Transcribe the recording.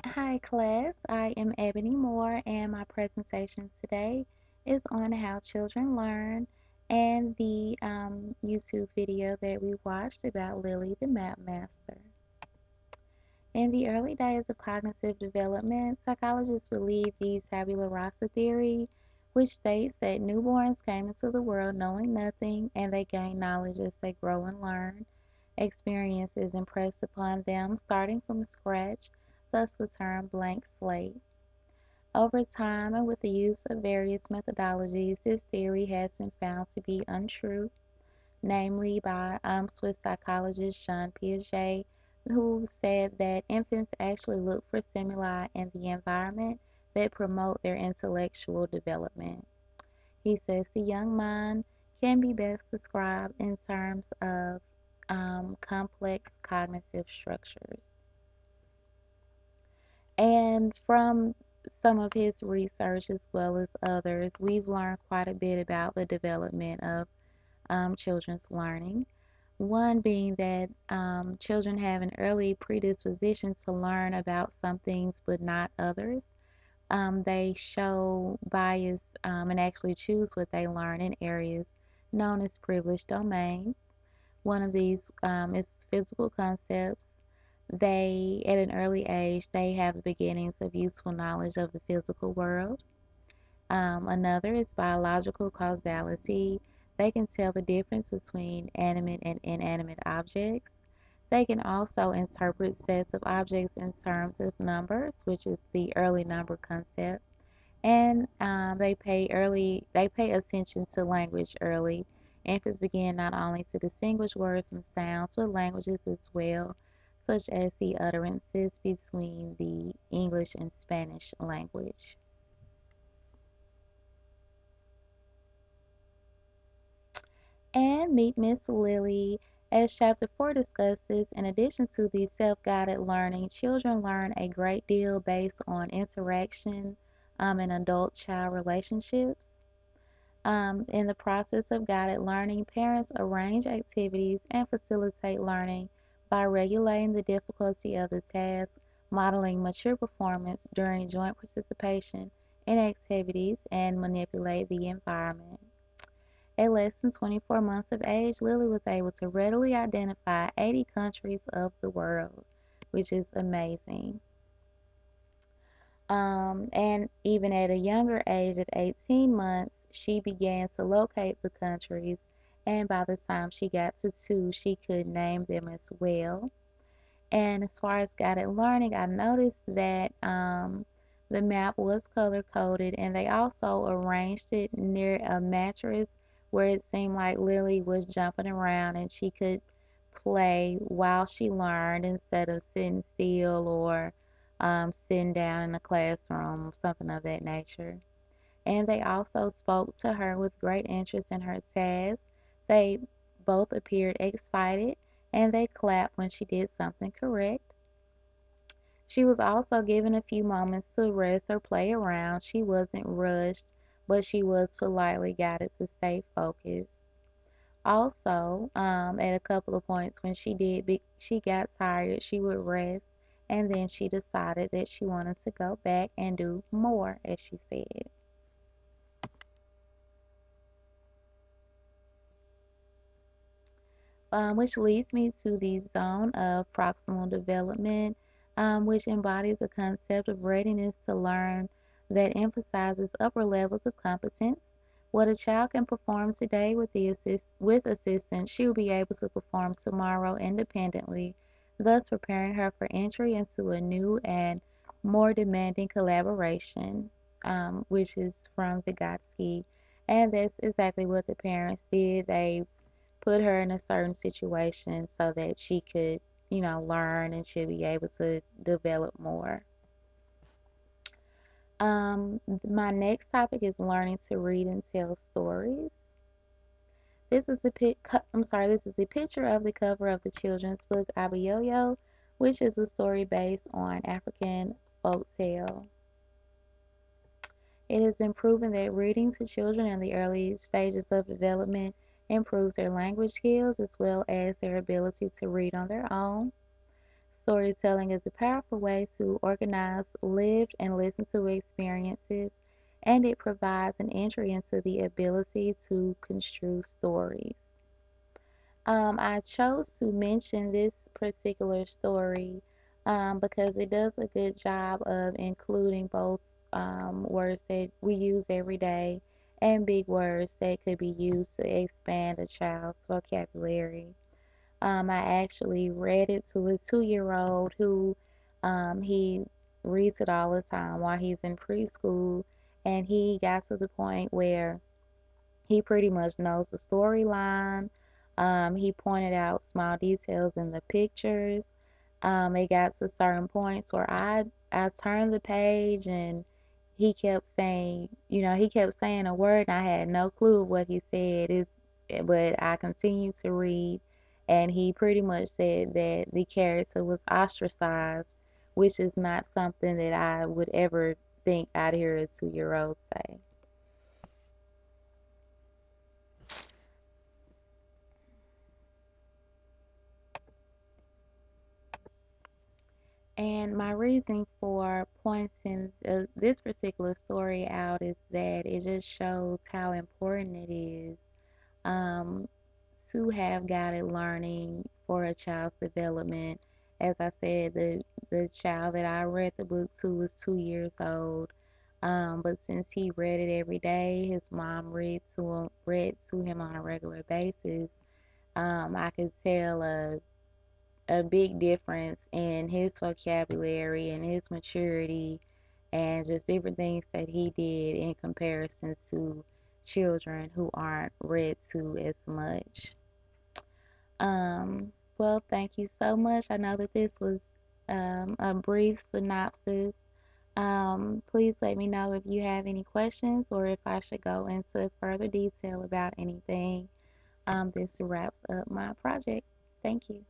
Hi class, I am Ebony Moore and my presentation today is on how children learn and the YouTube video that we watched about Lily the Map Master. In the early days of cognitive development, psychologists believe the tabula rasa theory, which states that newborns came into the world knowing nothing and they gain knowledge as they grow and learn. Experience is impressed upon them starting from scratch, thus the term blank slate. Over time and with the use of various methodologies, this theory has been found to be untrue, namely by Swiss psychologist Jean Piaget, who said that infants actually look for stimuli in the environment that promote their intellectual development. He says the young mind can be best described in terms of complex cognitive structures. And from some of his research as well as others, we've learned quite a bit about the development of children's learning. One being that children have an early predisposition to learn about some things but not others. They show bias and actually choose what they learn in areas known as privileged domains. One of these is physical concepts. They, at an early age, they have the beginnings of useful knowledge of the physical world. Another is biological causality. They can tell the difference between animate and inanimate objects. They can also interpret sets of objects in terms of numbers, which is the early number concept. And they pay attention to language early. Infants begin not only to distinguish words from sounds, but languages as well, such as the utterances between the English and Spanish language. And meet Miss Lily. As Chapter 4 discusses, in addition to the self-guided learning, children learn a great deal based on interaction and adult-child relationships. In the process of guided learning, parents arrange activities and facilitate learning by regulating the difficulty of the task, modeling mature performance during joint participation in activities, and manipulate the environment. At less than 24 months of age, Lily was able to readily identify 80 countries of the world, which is amazing. And even at a younger age, at 18 months, she began to locate the countries, and by the time she got to two, she could name them as well. And as far as guided learning, I noticed that the map was color coded, and they also arranged it near a mattress where it seemed like Lily was jumping around and she could play while she learned instead of sitting still or sitting down in the classroom, something of that nature. And they also spoke to her with great interest in her task. They both appeared excited and they clapped when she did something correct. She was also given a few moments to rest or play around. She wasn't rushed, but she was politely guided to stay focused. Also, at a couple of points when she got tired, she would rest, and then she decided that she wanted to go back and do more, as she said. Which leads me to the zone of proximal development, which embodies a concept of readiness to learn that emphasizes upper levels of competence. What a child can perform today with assistance, she will be able to perform tomorrow independently, thus preparing her for entry into a new and more demanding collaboration, which is from Vygotsky. And that's exactly what the parents did. They put her in a certain situation so that she could, learn and she'll be able to develop more. My next topic is learning to read and tell stories. This is a picture of the cover of the children's book Abayoyo, which is a story based on African folktale. It has been proven that reading to children in the early stages of development improves their language skills as well as their ability to read on their own. storytelling is a powerful way to organize lived and listen to experiences, and it provides an entry into the ability to construe stories. I chose to mention this particular story because it does a good job of including both words that we use every day and big words that could be used to expand a child's vocabulary. I actually read it to a 2 year old who he reads it all the time while he's in preschool, and he got to the point where he pretty much knows the storyline. He pointed out small details in the pictures. It got to certain points where I turned the page and he kept saying a word and I had no clue what he said. But I continued to read, and he pretty much said that the character was ostracized, which is not something that I would ever think I'd hear a 2 year old say. And my reason for pointing this particular story out is that it just shows how important it is um, to have guided learning for a child's development. As I said, the child that I read the book to was 2 years old. But since he read it every day, his mom read to him on a regular basis. I could tell a big difference in his vocabulary and his maturity and just different things that he did in comparison to children who aren't read to as much. Well, thank you so much. I know that this was a brief synopsis. Please let me know if you have any questions or if I should go into further detail about anything. This wraps up my project. Thank you.